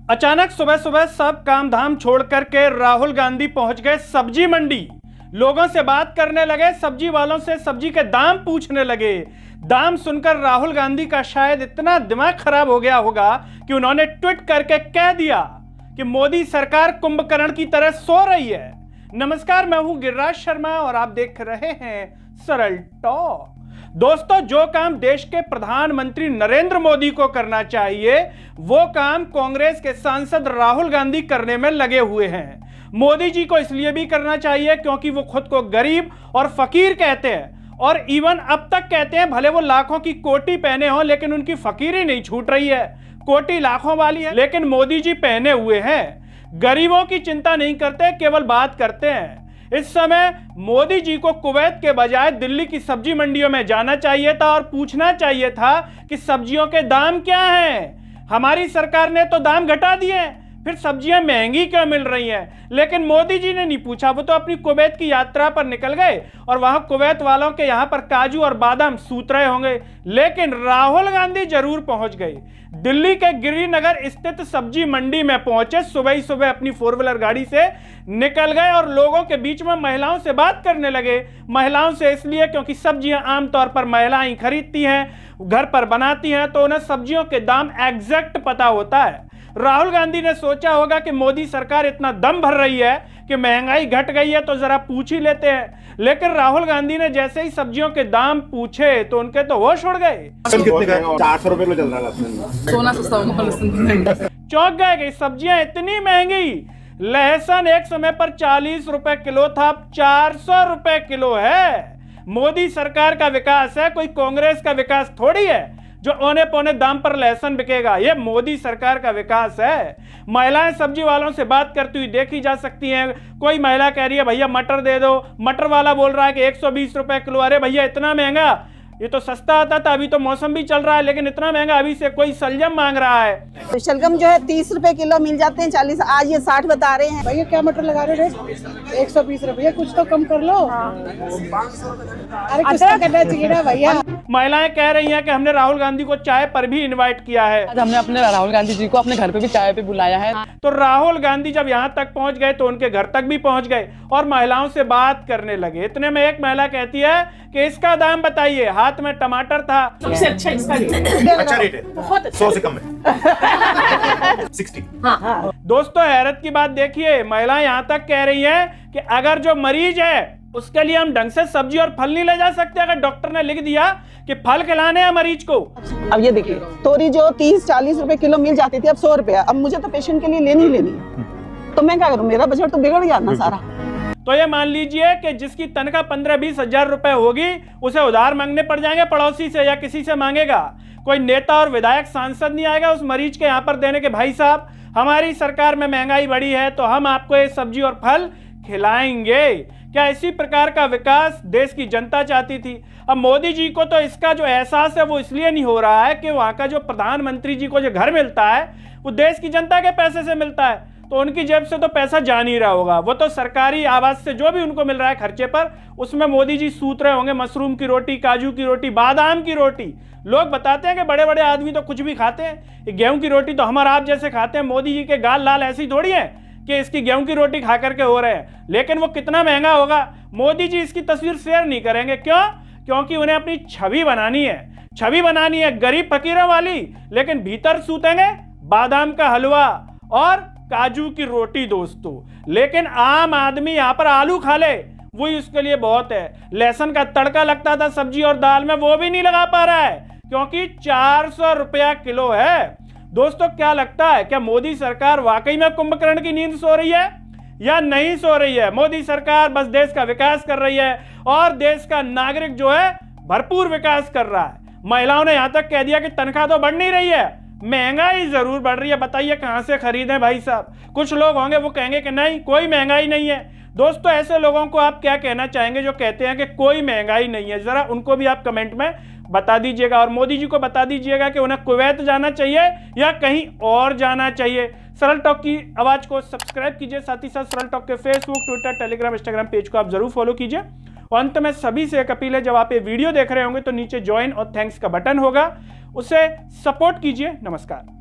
अचानक सुबह सुबह सब काम धाम छोड़ करके राहुल गांधी पहुंच गए सब्जी मंडी। लोगों से बात करने लगे, सब्जी वालों से सब्जी के दाम पूछने लगे। दाम सुनकर राहुल गांधी का शायद इतना दिमाग खराब हो गया होगा कि उन्होंने ट्वीट करके कह दिया कि मोदी सरकार कुंभकर्ण की तरह सो रही है। नमस्कार, मैं हूं गिरिराज शर्मा और आप देख रहे हैं सरल टॉक। दोस्तों, जो काम देश के प्रधानमंत्री नरेंद्र मोदी को करना चाहिए वो काम कांग्रेस के सांसद राहुल गांधी करने में लगे हुए हैं। मोदी जी को इसलिए भी करना चाहिए क्योंकि वो खुद को गरीब और फकीर कहते हैं और इवन अब तक कहते हैं, भले वो लाखों की कोटी पहने हो लेकिन उनकी फकीरी नहीं छूट रही है। कोटी लाखों वाली है लेकिन मोदी जी पहने हुए हैं। गरीबों की चिंता नहीं करते, केवल बात करते हैं। इस समय मोदी जी को कुवैत के बजाय दिल्ली की सब्जी मंडियों में जाना चाहिए था और पूछना चाहिए था कि सब्जियों के दाम क्या हैं। हमारी सरकार ने तो दाम घटा दिए, फिर सब्जियां महंगी क्यों मिल रही हैं? लेकिन मोदी जी ने नहीं पूछा। वो तो अपनी कुवैत की यात्रा पर निकल गए और वहां कुवैत वालों के यहां पर काजू और बादाम सूत रहे होंगे, लेकिन राहुल गांधी जरूर पहुंच गए। दिल्ली के गिरिनगर स्थित सब्जी मंडी में पहुंचे, सुबह ही सुबह अपनी 4 व्हीलर गाड़ी से निकल गए और लोगों के बीच में महिलाओं से बात करने लगे। महिलाओं से इसलिए क्योंकि सब्जियां आमतौर पर महिलाएं खरीदती हैं, घर पर बनाती हैं, तो उन्हें सब्जियों के दाम एग्जैक्ट पता होता है। राहुल गांधी ने सोचा होगा कि मोदी सरकार इतना दम भर रही है कि महंगाई घट गई है तो जरा पूछ ही लेते हैं। लेकिन राहुल गांधी ने जैसे ही सब्जियों के दाम पूछे तो उनके तो होश उड़ गए। कितने का? 400 रुपए किलो चल रहा है। सोना सस्ता होगा। चौंक गए कि सब्जियां इतनी महंगी। लहसुन एक समय पर 40 रुपए किलो था, अब 400 रुपए किलो है। मोदी सरकार का विकास है, कोई कांग्रेस का विकास थोड़ी है जो औने पौने दाम पर लहसुन बिकेगा। ये मोदी सरकार का विकास है। महिलाएं सब्जी वालों से बात करती हुई देखी जा सकती हैं। कोई महिला कह रही है भैया मटर दे दो, मटर वाला बोल रहा है कि 120 रुपए किलो। अरे भैया इतना महंगा, ये तो सस्ता आता था, अभी तो मौसम भी चल रहा है, लेकिन इतना महंगा अभी से कोई सलजम मांग रहा है। शलगम जो है 30 रुपए किलो मिल जाते हैं, 40, आज ये 60 बता रहे हैं। भैया क्या मटर लगा रहे हो? 120 रुपये, कुछ तो कम कर लो। अरे कुछ तो करना चाहिए ना भैया। महिलाएं कह रही हैं कि हमने राहुल गांधी को चाय पर भी इनवाइट किया है। आज हमने अपने राहुल गांधी जी को अपने घर पे भी चाय पे बुलाया है। तो राहुल गांधी जब यहाँ तक पहुंच गए तो उनके घर तक भी पहुंच गए और महिलाओं से बात करने लगे। इतने में एक महिला कहती है कि इसका दाम बताइए। हाथ में टमाटर था। सबसे अच्छा इसका रेट है। अच्छा रेट है, बहुत अच्छा। 100 से कम है। 60। हाँ। दोस्तों, हैरत की बात देखिए, महिलाएं यहाँ तक कह रही हैं कि अगर जो मरीज है उसके लिए हम ढंग से सब्जी और फल नहीं ले जा सकते। अगर डॉक्टर ने लिख दिया कि फल खिलाने हैं मरीज को। अब ये देखिए, तोरी जो 30-40 रुपए किलो मिल जाती थी अब 100 रुपया। अब मुझे तो पेशेंट के लिए लेनी ही लेनी है, तो मैं क्या करूं? मेरा बजट तो बिगड़ गया ना सारा। तो ये मान लीजिए कि जिसकी तनख्वाह 15-20 हजार रुपए होगी उसे उधार मांगने पड़ जाएंगे, पड़ोसी से या किसी से मांगेगा। कोई नेता और विधायक सांसद नहीं आएगा उस मरीज के यहाँ पर देने के, भाई साहब हमारी सरकार में महंगाई बढ़ी है तो हम आपको ये सब्जी और फल खिलाएंगे। क्या इसी प्रकार का विकास देश की जनता चाहती थी? अब मोदी जी को तो इसका जो एहसास है वो इसलिए नहीं हो रहा है कि वहां का जो प्रधानमंत्री जी को जो घर मिलता है वो देश की जनता के पैसे से मिलता है, तो उनकी जेब से तो पैसा जा नहीं रहा होगा। वो तो सरकारी आवास से जो भी उनको मिल रहा है खर्चे पर, उसमें मोदी जी सूत रहे होंगे। मशरूम की रोटी, काजू की रोटी, बादाम की रोटी। लोग बताते हैं कि बड़े बड़े आदमी तो कुछ भी खाते हैं, गेहूं की रोटी तो हमारा आप जैसे खाते हैं। मोदी जी के गाल लाल ऐसी थोड़ी है कि इसकी गेहूं की रोटी खा करके हो रहे हैं। लेकिन वो कितना महंगा होगा, मोदी जी इसकी तस्वीर शेयर नहीं करेंगे। क्यों? क्योंकि उन्हें अपनी छवि बनानी है। छवि बनानी है गरीब फकीरों वाली, लेकिन भीतर सूतेंगे बादाम का हलवा और काजू की रोटी दोस्तों। लेकिन आम आदमी यहाँ पर आलू खा ले वही उसके लिए बहुत है। लहसुन का तड़का लगता था सब्जी और दाल में, वो भी नहीं लगा पा रहा है क्योंकि 400 रुपया किलो है। दोस्तों, क्या लगता है, क्या मोदी सरकार वाकई में कुंभकर्ण की नींद सो रही है या नहीं सो रही है? मोदी सरकार बस देश का विकास कर रही है और देश का नागरिक जो है भरपूर विकास कर रहा है। महिलाओं ने यहां तक कह दिया कि तनख्वाह तो बढ़ नहीं रही है, महंगाई जरूर बढ़ रही है। बताइए कहां से खरीदें भाई साहब? कुछ लोग होंगे वो कहेंगे कि नहीं कोई महंगाई नहीं है। दोस्तों, ऐसे लोगों को आप क्या कहना चाहेंगे जो कहते हैं कि कोई महंगाई नहीं है? जरा उनको भी आप कमेंट में बता दीजिएगा और मोदी जी को बता दीजिएगा कि उन्हें कुवैत जाना चाहिए या कहीं और जाना चाहिए। सरल टॉक की आवाज को सब्सक्राइब कीजिए, साथ ही साथ सरल टॉक के Facebook, Twitter, Telegram, Instagram page को आप जरूर फॉलो कीजिए। और अंत में सभी से एक अपील है, जब आप ये वीडियो देख रहे होंगे तो नीचे ज्वाइन और थैंक्स का बटन होगा, उसे सपोर्ट कीजिए। नमस्कार।